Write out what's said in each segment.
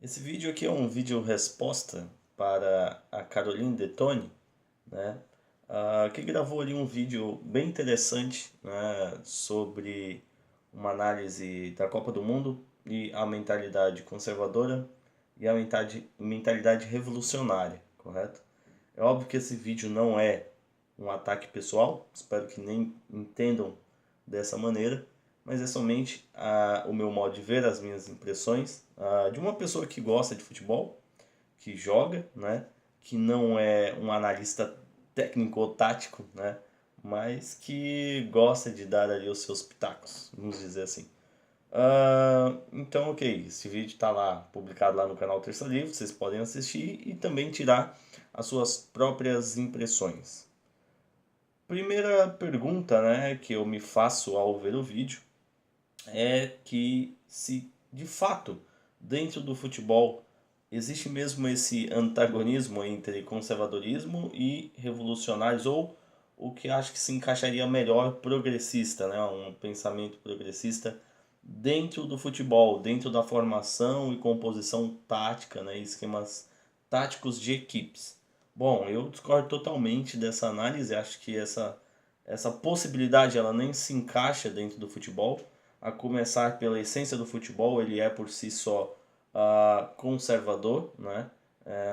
Esse vídeo aqui é um vídeo resposta para a Caroline Detoni, né? Que gravou ali um vídeo bem interessante, né, sobre uma análise da Copa do Mundo e a mentalidade conservadora e a mentalidade revolucionária, correto? É óbvio que esse vídeo não é um ataque pessoal, espero que nem entendam dessa maneira, mas é somente o meu modo de ver, as minhas impressões de uma pessoa que gosta de futebol, que joga, né, que não é um analista técnico ou tático, né, mas que gosta de dar ali os seus pitacos, vamos dizer assim. Então, ok, esse vídeo está lá, publicado lá no canal Terça Livre, vocês podem assistir e também tirar as suas próprias impressões. Primeira pergunta, né, que eu me faço ao ver o vídeo é que se de fato dentro do futebol existe mesmo esse antagonismo entre conservadorismo e revolucionários, ou o que acho que se encaixaria melhor, progressista, né, um pensamento progressista dentro do futebol, dentro da formação e composição tática, né, esquemas táticos de equipes. Bom, eu discordo totalmente dessa análise, acho que essa possibilidade ela nem se encaixa dentro do futebol, a começar pela essência do futebol, ele é por si só conservador, né?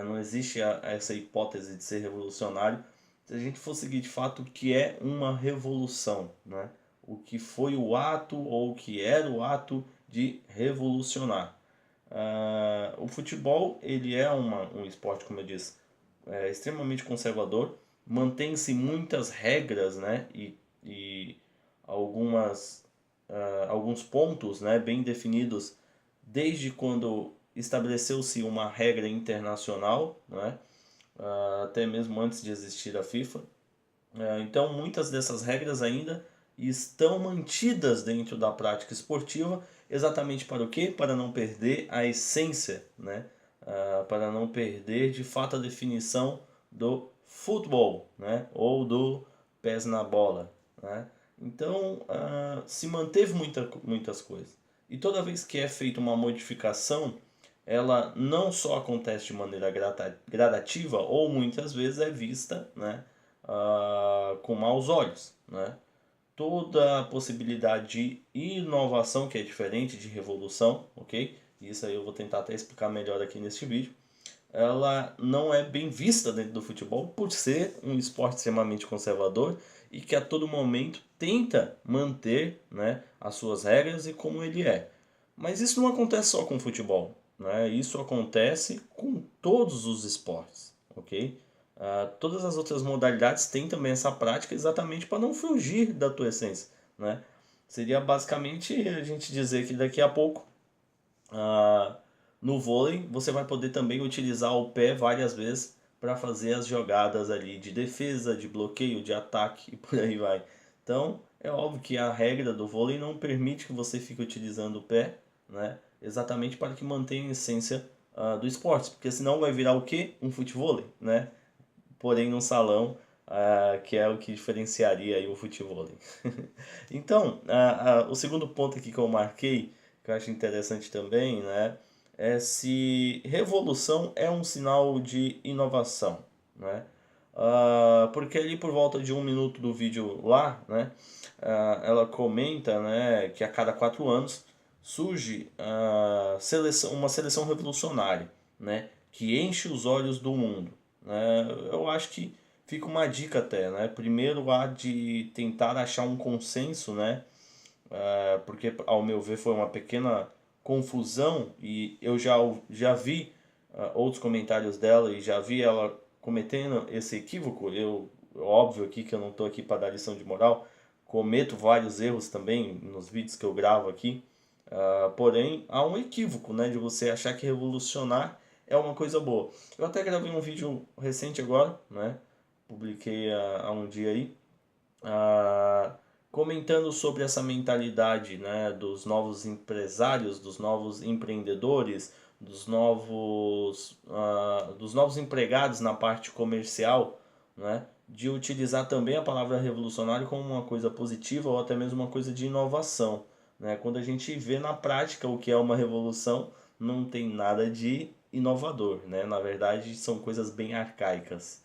Não existe essa hipótese de ser revolucionário. Se a gente for seguir de fato o que é uma revolução, né? O que foi o ato ou o que era o ato de revolucionar. O futebol ele é um esporte, como eu disse, extremamente conservador, mantém-se muitas regras, né? E algumas alguns pontos, né, bem definidos desde quando estabeleceu-se uma regra internacional, né, até mesmo antes de existir a FIFA. Então, muitas dessas regras ainda estão mantidas dentro da prática esportiva, exatamente para o quê? Para não perder a essência, né? Para não perder de fato a definição do futebol, né? Ou do pés na bola, né? Então, se manteve muitas coisas. E toda vez que é feita uma modificação, ela não só acontece de maneira gradativa, ou muitas vezes é vista, né, com maus olhos, né? Toda a possibilidade de inovação, que é diferente de revolução, ok? Isso aí eu vou tentar até explicar melhor aqui neste vídeo. Ela não é bem vista dentro do futebol por ser um esporte extremamente conservador e que a todo momento tenta manter, né, as suas regras e como ele é. Mas isso não acontece só com o futebol, né? Isso acontece com todos os esportes, ok? Todas as outras modalidades têm também essa prática exatamente para não fugir da tua essência, né? Seria basicamente a gente dizer que daqui a pouco, ah, no vôlei, você vai poder também utilizar o pé várias vezes para fazer as jogadas ali de defesa, de bloqueio, de ataque e por aí vai. Então, é óbvio que a regra do vôlei não permite que você fique utilizando o pé, né? Exatamente para que mantenha a essência do esporte, porque senão vai virar o quê? Um futevôlei, né? Porém num salão, que é o que diferenciaria aí o futevôlei. Então, o segundo ponto aqui que eu marquei, que eu acho interessante também, né, é se revolução é um sinal de inovação, né? Porque ali por volta de 1 minuto do vídeo lá, né, ela comenta, né, que a cada 4 anos surge uma seleção revolucionária, né, que enche os olhos do mundo, né? Eu acho que fica uma dica até, né? Primeiro há de tentar achar um consenso, né? Porque ao meu ver foi uma pequena confusão e eu já vi outros comentários dela e já vi ela cometendo esse equívoco. Óbvio aqui que eu não estou aqui para dar lição de moral, cometo vários erros também nos vídeos que eu gravo aqui. Porém, há um equívoco, né, de você achar que revolucionar é uma coisa boa. Eu até gravei um vídeo recente agora, né, publiquei há um dia aí, ah, comentando sobre essa mentalidade, né, dos novos empresários, dos novos empreendedores, dos novos empregados na parte comercial, né, de utilizar também a palavra revolucionário como uma coisa positiva ou até mesmo uma coisa de inovação, né? Quando a gente vê na prática o que é uma revolução, não tem nada de inovador, né? Na verdade, são coisas bem arcaicas.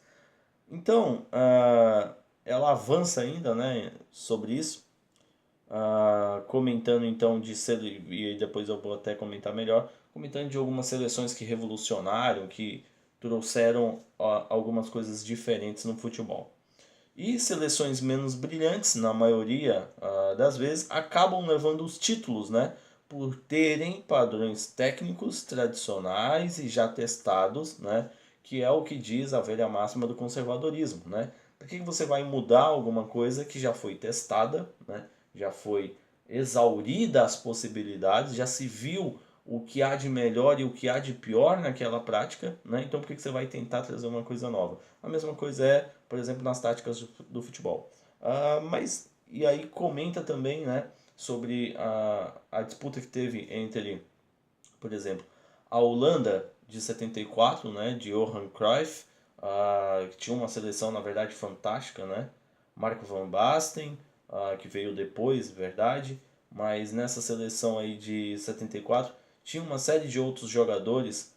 Então, ela avança ainda, né, sobre isso, comentando então de e depois eu vou até comentar melhor, comentando de algumas seleções que revolucionaram, que trouxeram algumas coisas diferentes no futebol. E seleções menos brilhantes, na maioria das vezes, acabam levando os títulos, né? Por terem padrões técnicos tradicionais e já testados, né? Que é o que diz a velha máxima do conservadorismo, né? Por que você vai mudar alguma coisa que já foi testada, né? Já foi exaurida as possibilidades, já se viu o que há de melhor e o que há de pior naquela prática, né? Então por que você vai tentar trazer uma coisa nova? A mesma coisa é, por exemplo, nas táticas do futebol. Mas, e aí comenta também, né, sobre a disputa que teve entre, por exemplo, a Holanda de 74, né, de Johan Cruyff, que tinha uma seleção, na verdade, fantástica, né? Marco van Basten, que veio depois, verdade, mas nessa seleção aí de 74 tinha uma série de outros jogadores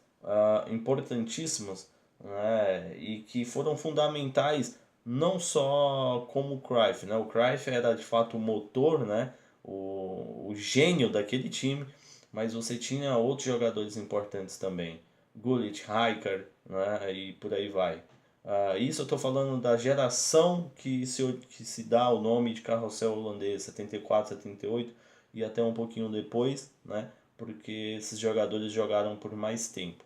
importantíssimos, né, e que foram fundamentais não só como o Cruyff, né? O Cruyff era de fato o motor, né? O gênio daquele time, mas você tinha outros jogadores importantes também, Gullit, Rijkaard, né? E por aí vai. Isso eu estou falando da geração que se dá o nome de carrossel holandês, 74, 78 e até um pouquinho depois, né? Porque esses jogadores jogaram por mais tempo.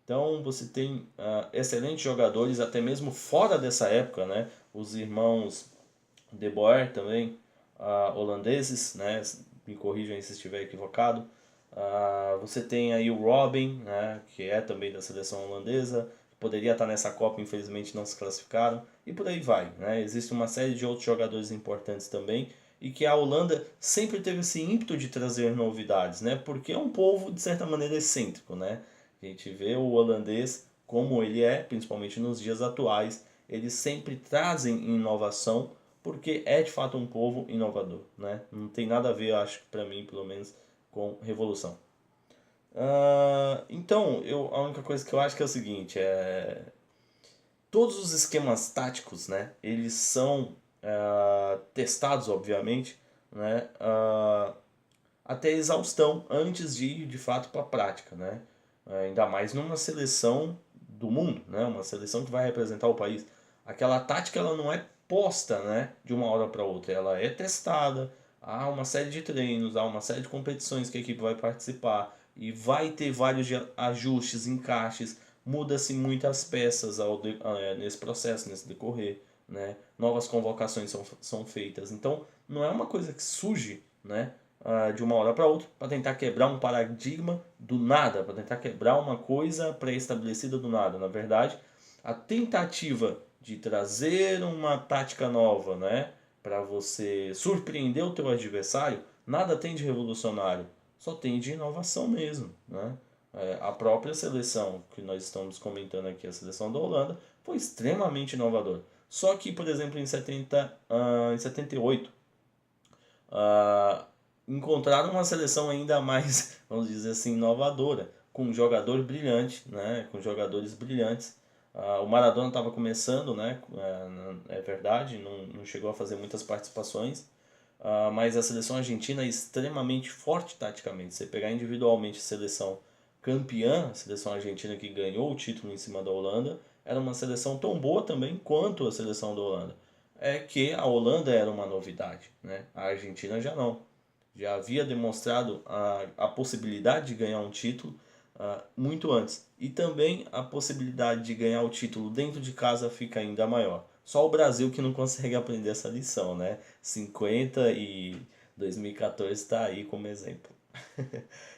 Então você tem excelentes jogadores, até mesmo fora dessa época, né? Os irmãos De Boer também, holandeses, né? Me corrijam se estiver equivocado. Você tem aí o Robin, né? Que é também da seleção holandesa, poderia estar nessa Copa, infelizmente não se classificaram, e por aí vai, né? Existe uma série de outros jogadores importantes também, e que a Holanda sempre teve esse ímpeto de trazer novidades, né? Porque é um povo, de certa maneira, excêntrico, né? A gente vê o holandês como ele é, principalmente nos dias atuais, eles sempre trazem inovação, porque é de fato um povo inovador, né? Não tem nada a ver, acho que para mim, pelo menos, com revolução. Então, a única coisa que eu acho que é o seguinte, todos os esquemas táticos, né, eles são testados, obviamente, né, até exaustão antes de ir de fato para a prática, né? Ainda mais numa seleção do mundo, né? Uma seleção que vai representar o país. Aquela tática ela não é posta, né, de uma hora para outra, ela é testada. Há uma série de treinos, há uma série de competições que a equipe vai participar e vai ter vários ajustes, encaixes, muda-se muitas peças nesse processo, nesse decorrer, né? Novas convocações são feitas. Então, não é uma coisa que surge, né, de uma hora para outra para tentar quebrar um paradigma do nada, para tentar quebrar uma coisa pré-estabelecida do nada. Na verdade, a tentativa de trazer uma tática nova, né, para você surpreender o teu adversário, nada tem de revolucionário, só tem de inovação mesmo, né? A própria seleção que nós estamos comentando aqui, a seleção da Holanda, foi extremamente inovadora. Só que, por exemplo, em 78, encontraram uma seleção ainda mais, vamos dizer assim, inovadora, com um jogador brilhante, né, com jogadores brilhantes. O Maradona estava começando, né, é verdade, não chegou a fazer muitas participações, mas a seleção argentina é extremamente forte taticamente. Você pegar individualmente a seleção campeã, a seleção argentina que ganhou o título em cima da Holanda, era uma seleção tão boa também quanto a seleção da Holanda. É que a Holanda era uma novidade, né? A Argentina já não. Já havia demonstrado a possibilidade de ganhar um título muito antes. E também a possibilidade de ganhar o título dentro de casa fica ainda maior. Só o Brasil que não consegue aprender essa lição, né? 50 e 2014 está aí como exemplo.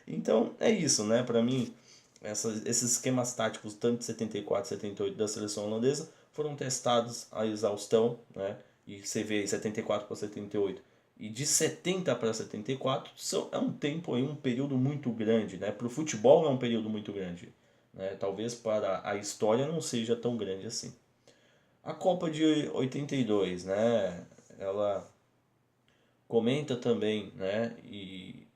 Então é isso, né? Para mim, esses esquemas táticos, tanto de 74 e 78 da seleção holandesa, foram testados à exaustão, né? E você vê aí 74 para 78 e de 70 para 74 é um tempo aí, um período muito grande, né? Para o futebol é um período muito grande, né? Talvez para a história não seja tão grande assim. A Copa de 82, né? Ela comenta também, né? E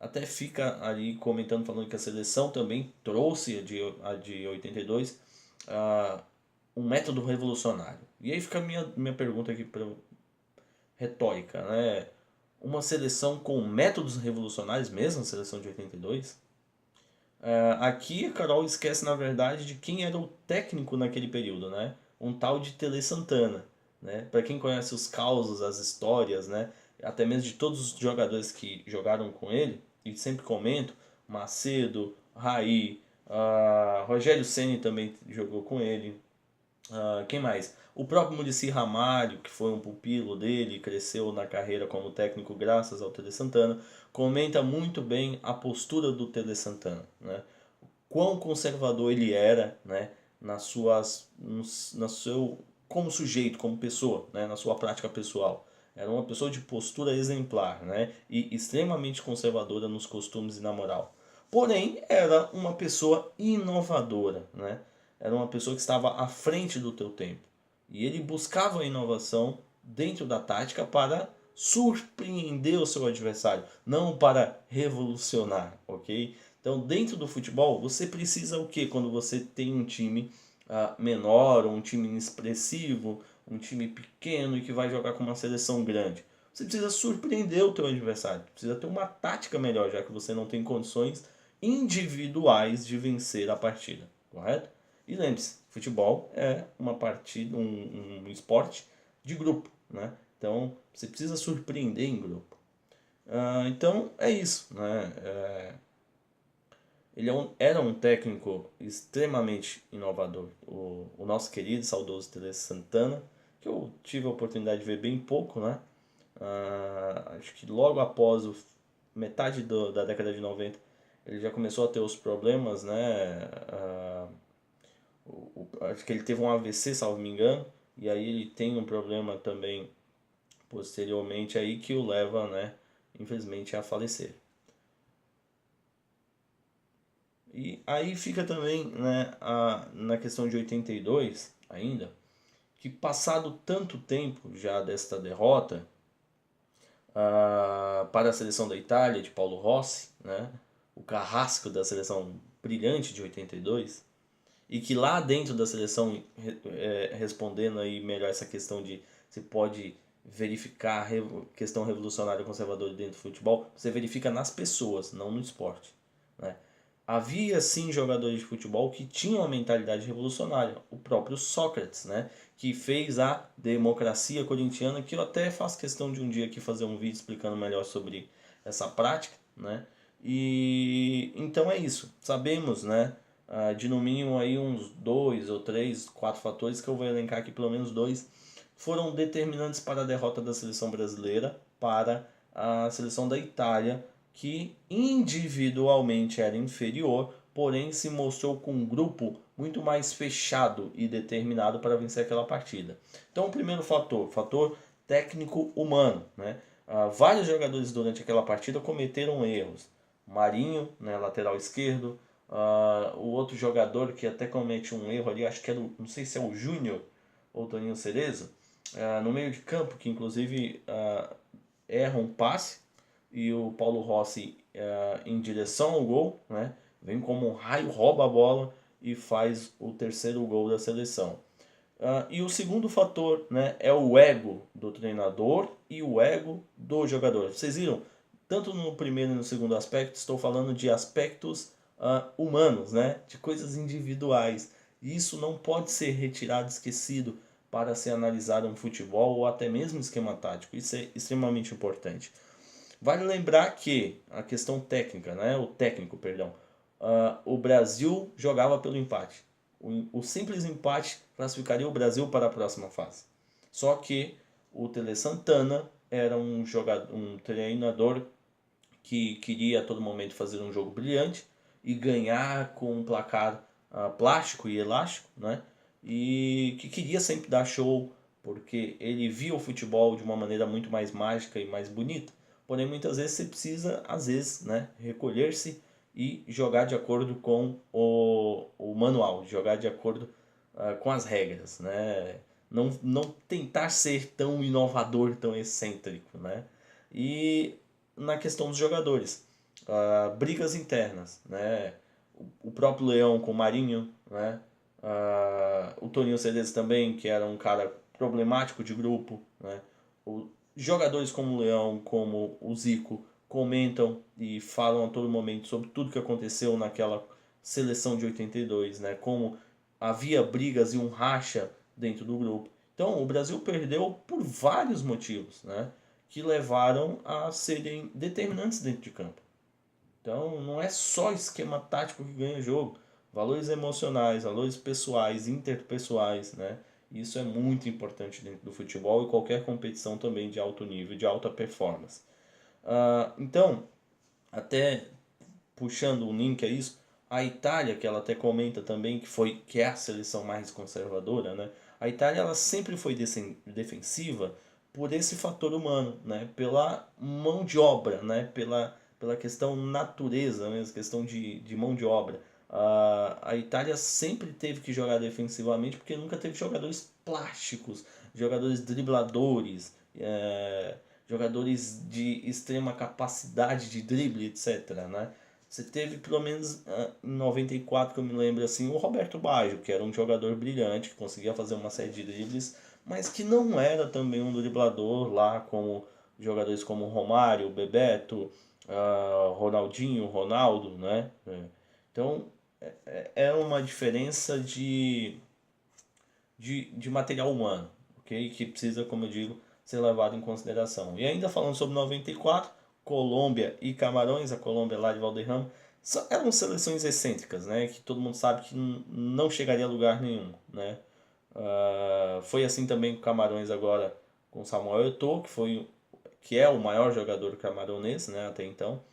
até fica ali comentando, falando que a seleção também trouxe a de 82, um método revolucionário. E aí fica a minha pergunta aqui retórica, né? Uma seleção com métodos revolucionários, mesmo a seleção de 82? Aqui a Carol esquece, na verdade, de quem era o técnico naquele período, né? Um tal de Tele Santana, né? Para quem conhece os causos, as histórias, né? Até mesmo de todos os jogadores que jogaram com ele, e sempre comento, Macedo, Raí, Rogério Ceni também jogou com ele, quem mais? O próprio Muricy Ramalho, que foi um pupilo dele, cresceu na carreira como técnico graças ao Tele Santana, comenta muito bem a postura do Tele Santana, né? Quão conservador ele era, né? Nas suas, na seu, como sujeito, como pessoa, né? Na sua prática pessoal. Era uma pessoa de postura exemplar, né? E extremamente conservadora nos costumes e na moral. Porém, era uma pessoa inovadora, né? Era uma pessoa que estava à frente do teu tempo. E ele buscava a inovação dentro da tática para surpreender o seu adversário, não para revolucionar, ok? Então, dentro do futebol, você precisa o que quando você tem um time menor, ou um time inexpressivo, um time pequeno e que vai jogar com uma seleção grande? Você precisa surpreender o teu adversário, precisa ter uma tática melhor, já que você não tem condições individuais de vencer a partida, correto? E lembre-se, futebol é uma partida, um esporte de grupo, né? Então você precisa surpreender em grupo. Então é isso, né? Ele era um técnico extremamente inovador. O nosso querido, saudoso Tele Santana, que eu tive a oportunidade de ver bem pouco, né? Acho que logo após metade da década de 90 ele já começou a ter os problemas, né? Acho que ele teve um AVC, salvo me engano, e aí ele tem um problema também posteriormente aí que o leva, né, infelizmente, a falecer. E aí fica também, né, na questão de 82 ainda, que passado tanto tempo já desta derrota para a seleção da Itália, de Paulo Rossi, né, o carrasco da seleção brilhante de 82, e que lá dentro da seleção, respondendo aí melhor essa questão de se pode verificar a questão revolucionária e conservadora dentro do futebol, você verifica nas pessoas, não no esporte, né? Havia sim jogadores de futebol que tinham uma mentalidade revolucionária, o próprio Sócrates, né, que fez a democracia corintiana, que eu até faço questão de um dia aqui fazer um vídeo explicando melhor sobre essa prática, né? E então é isso. Sabemos, né, de no mínimo aí uns dois ou três, quatro fatores que eu vou elencar aqui, pelo menos dois, foram determinantes para a derrota da seleção brasileira para a seleção da Itália, que individualmente era inferior, porém se mostrou com um grupo muito mais fechado e determinado para vencer aquela partida. Então, o primeiro fator técnico humano, né? Vários jogadores durante aquela partida cometeram erros. Marinho, né, lateral esquerdo, o outro jogador que até comete um erro ali, acho que não sei se é o Júnior ou o Toninho Cerezo, no meio de campo, que inclusive erra um passe, e o Paulo Rossi em direção ao gol, né, vem como um raio, rouba a bola e faz o terceiro gol da seleção. E o segundo fator, né, é o ego do treinador e o ego do jogador. Vocês viram? Tanto no primeiro e no segundo aspecto, estou falando de aspectos humanos, né, de coisas individuais. E isso não pode ser retirado, esquecido para se analisar um futebol ou até mesmo um esquema tático. Isso é extremamente importante. Vale lembrar que a questão técnica, né, o técnico, perdão, o Brasil jogava pelo empate. O simples empate classificaria o Brasil para a próxima fase. Só que o Tele Santana era um treinador que queria a todo momento fazer um jogo brilhante e ganhar com um placar plástico e elástico, né? E que queria sempre dar show, porque ele via o futebol de uma maneira muito mais mágica e mais bonita. Porém, muitas vezes você precisa, às vezes, né, recolher-se e jogar de acordo com o manual, jogar de acordo com as regras, né? Não tentar ser tão inovador, tão excêntrico, né? E na questão dos jogadores, brigas internas, né? O próprio Leão com o Marinho, né? O Toninho Cedes também, que era um cara problemático de grupo, né? Jogadores como o Leão, como o Zico, comentam e falam a todo momento sobre tudo que aconteceu naquela seleção de 82, né? Como havia brigas e um racha dentro do grupo. Então, o Brasil perdeu por vários motivos, né? Que levaram a serem determinantes dentro de campo. Então, não é só esquema tático que ganha jogo. Valores emocionais, valores pessoais, interpessoais, né? Isso é muito importante dentro do futebol e qualquer competição também de alto nível, de alta performance. Então, até puxando um link a isso, a Itália, que ela até comenta também que é a seleção mais conservadora, né? A Itália ela sempre foi defensiva por esse fator humano, né? Pela mão de obra, né? Pela questão natureza, né? Questão de mão de obra. A Itália sempre teve que jogar defensivamente porque nunca teve jogadores plásticos, jogadores dribladores, jogadores de extrema capacidade de drible, etc. Né? Você teve pelo menos em 94, que eu me lembro assim, o Roberto Baggio, que era um jogador brilhante, que conseguia fazer uma série de dribles, mas que não era também um driblador lá como jogadores como Romário, Bebeto, Ronaldinho, Ronaldo, né? Então é uma diferença de material humano, ok? Que precisa, como eu digo, ser levado em consideração. E ainda falando sobre 94, Colômbia e Camarões, a Colômbia lá de Valderrama, eram seleções excêntricas, né? Que todo mundo sabe que não chegaria a lugar nenhum, né? Foi assim também com Camarões agora com Samuel Eto'o, que é o maior jogador camaronês, né, até então.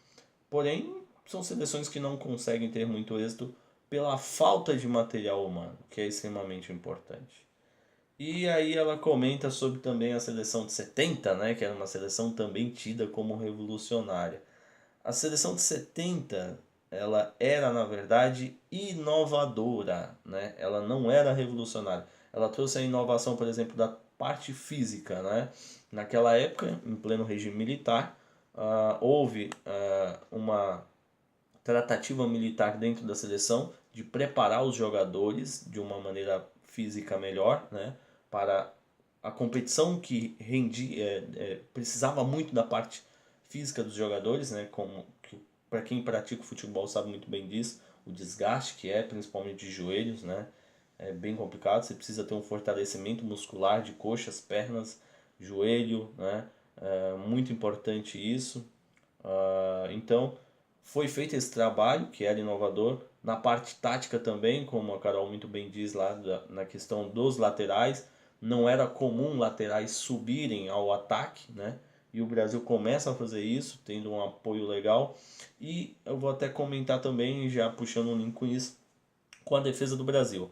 Porém, são seleções que não conseguem ter muito êxito pela falta de material humano, que é extremamente importante. E aí ela comenta sobre também a seleção de 70, né, que era uma seleção também tida como revolucionária. A seleção de 70, ela era na verdade inovadora, né? Ela não era revolucionária. Ela trouxe a inovação, por exemplo, da parte física, né? Naquela época, em pleno regime militar, houve uma tratativa militar dentro da seleção de preparar os jogadores de uma maneira física melhor, né, para a competição que precisava muito da parte física dos jogadores, né, como para quem pratica o futebol sabe muito bem disso, o desgaste que é principalmente de joelhos, né, é bem complicado. Você precisa ter um fortalecimento muscular de coxas, pernas, joelho, né, é muito importante isso. Então, foi feito esse trabalho, que era inovador, na parte tática também, como a Carol muito bem diz lá, na questão dos laterais. Não era comum laterais subirem ao ataque, né? E o Brasil começa a fazer isso, tendo um apoio legal. E eu vou até comentar também, já puxando um link com isso, com a defesa do Brasil.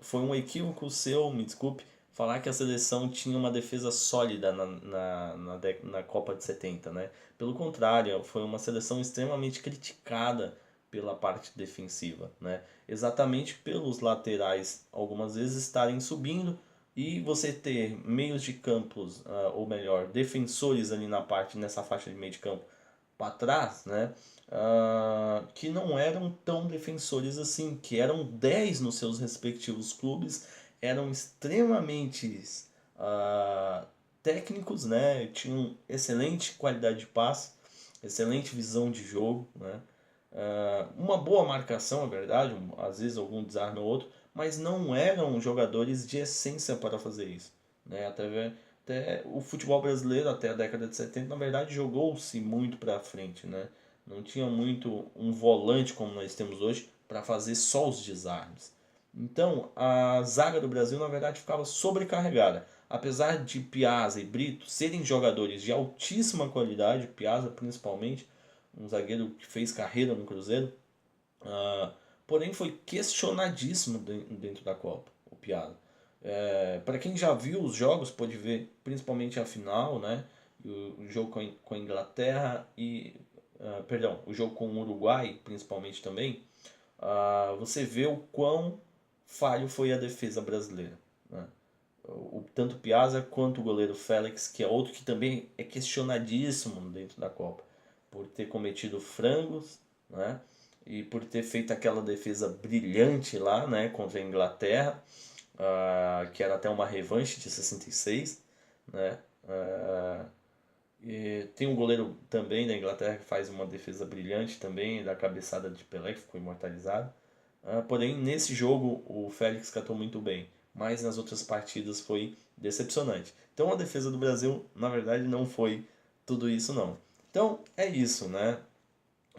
Foi um equívoco seu, me desculpe, falar que a seleção tinha uma defesa sólida na Copa de 70, né? Pelo contrário, foi uma seleção extremamente criticada pela parte defensiva, né? Exatamente pelos laterais algumas vezes estarem subindo e você ter meios de campos, ou melhor, defensores ali nessa faixa de meio de campo para trás, né? Que não eram tão defensores assim, que eram 10 nos seus respectivos clubes, eram extremamente técnicos, né? Tinham excelente qualidade de passe, excelente visão de jogo, né? Uma boa marcação, é verdade, às vezes algum desarme ou outro, mas não eram jogadores de essência para fazer isso, né? Até o futebol brasileiro, até a década de 70, na verdade, jogou-se muito para frente, né? Não tinha muito um volante como nós temos hoje para fazer só os desarmes. Então, a zaga do Brasil, na verdade, ficava sobrecarregada. Apesar de Piazza e Brito serem jogadores de altíssima qualidade, Piazza principalmente, um zagueiro que fez carreira no Cruzeiro, porém foi questionadíssimo dentro da Copa, o Piazza. Para quem já viu os jogos, pode ver principalmente a final, né? O jogo com a Inglaterra e. Perdão, o jogo com o Uruguai, principalmente também. Você vê o quão falho foi a defesa brasileira. Né? Tanto o Piazza quanto o goleiro Félix, que é outro que também é questionadíssimo dentro da Copa. por ter cometido frangos, né? E por ter feito aquela defesa brilhante lá, né, contra a Inglaterra, que era até uma revanche de 66, né? E tem um goleiro também da Inglaterra que faz uma defesa brilhante também, da cabeçada de Pelé, que ficou imortalizado. Porém, nesse jogo o Félix catou muito bem, mas nas outras partidas foi decepcionante. Então a defesa do Brasil, na verdade, não foi tudo isso não. Então é isso, né?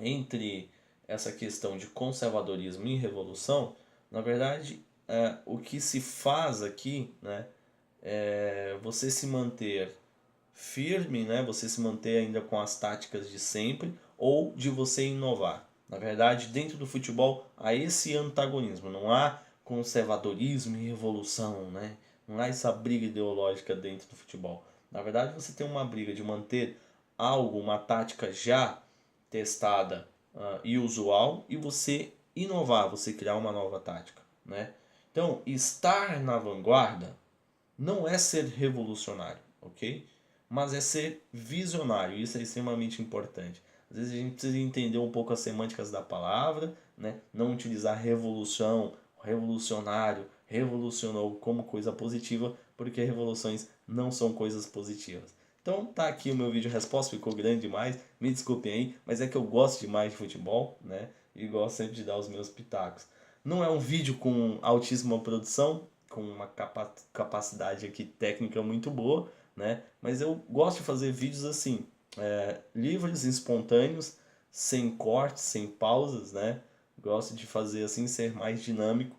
Entre essa questão de conservadorismo e revolução, na verdade, o que se faz aqui, né, é você se manter firme, né, você se manter ainda com as táticas de sempre, ou de você inovar. Na verdade, dentro do futebol há esse antagonismo, não há conservadorismo e revolução, né? Não há essa briga ideológica dentro do futebol. Na verdade, você tem uma briga de manter algo, uma tática já testada e usual, e você inovar, você criar uma nova tática, né? Então, estar na vanguarda não é ser revolucionário, ok? Mas é ser visionário, isso é extremamente importante. Às vezes a gente precisa entender um pouco as semânticas da palavra, né? Não utilizar revolução, revolucionário, revolucionou como coisa positiva, porque revoluções não são coisas positivas. Então tá aqui o meu vídeo resposta, ficou grande demais, me desculpem aí, mas é que eu gosto demais de futebol, né? E gosto sempre de dar os meus pitacos. Não é um vídeo com altíssima produção, com uma capacidade aqui técnica muito boa, né? Mas eu gosto de fazer vídeos assim, livres, espontâneos, sem cortes, sem pausas, né? Gosto de fazer assim, ser mais dinâmico.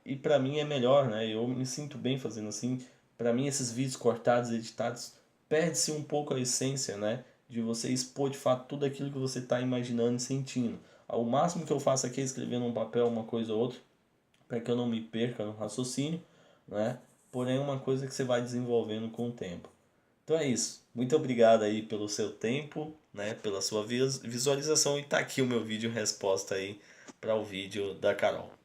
E para mim é melhor, né? Eu me sinto bem fazendo assim. Para mim esses vídeos cortados, editados, perde-se um pouco a essência, né? De você expor de fato tudo aquilo que você está imaginando e sentindo. O máximo que eu faço aqui é escrever num papel uma coisa ou outra, para que eu não me perca no raciocínio, né? Porém é uma coisa que você vai desenvolvendo com o tempo. Então é isso. Muito obrigado aí pelo seu tempo, né? Pela sua visualização, e tá aqui o meu vídeo resposta aí para o vídeo da Carol.